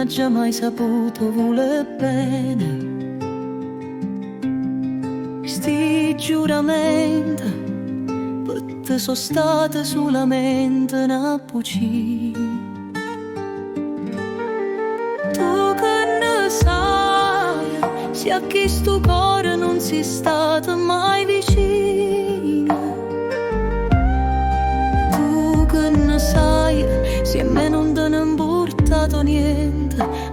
ha già mai saputo voler bene. Sti giuramenti per te sono state solamente una bugia. Tu che ne sai se a chi sto cuore non si stata mai vicino. Tu che ne sai se a me non te ne è importato niente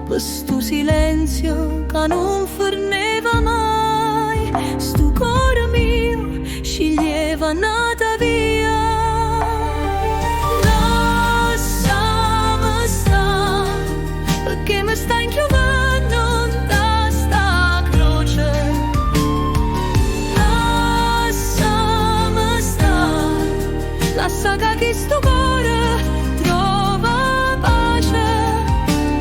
per sto silenzio che non forneva mai. Sto cuore mio sceglieva nata via. Lasciami stare, perché mi sta inchiodando da sta croce. Lasciami stare, lascia che questo cuore trova pace.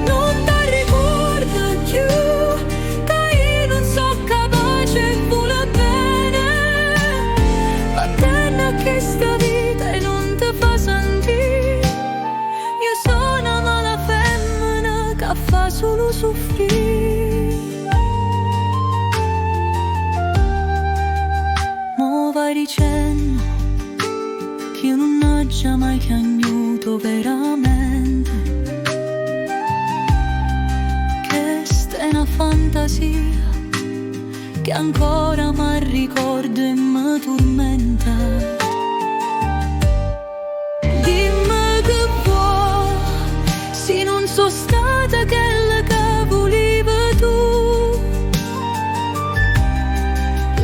Non ti ricordo più che io non so capace e vuole bene. Ma tenna che sta vita e non ti fa sentire. Io sono una mala femmina che fa solo soffrire. Mo vai dicendo che io non ho già mai piangiuto veramente, che sta è una fantasia che ancora mi ricordo e mi tormenta. Dimmi che vuoi, se non sono stata quella che volevi tu.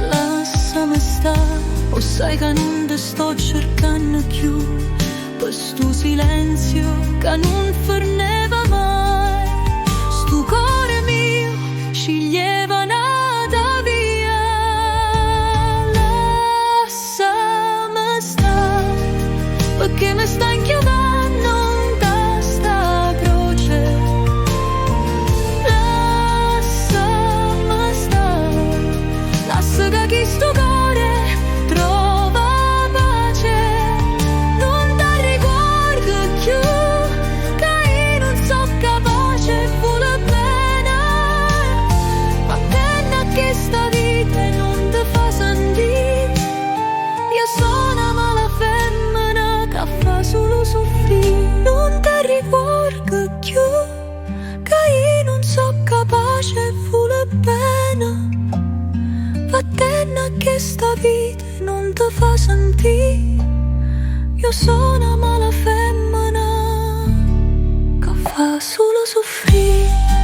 Lasciami stare, o sai che non ti sto cercando più, per sto silenzio che non forneva mai. Sto cuore mio sceglieva nata via. Lasciami stare, perché mi sta inchiodando da sta croce. Lasciami stare, lascia che questo cuore trova pace. Non ti ricordo più che io non so capace e vuole bene. Ma tenna che sta vita e non ti fa sentire. Io sono una mala femmina che fa solo soffrire. Non ti ricordo più che io non so capace e vuole bene. Vattene che sta vita e non ti fa sentire. Io sono una mala femmina che fa solo soffrire.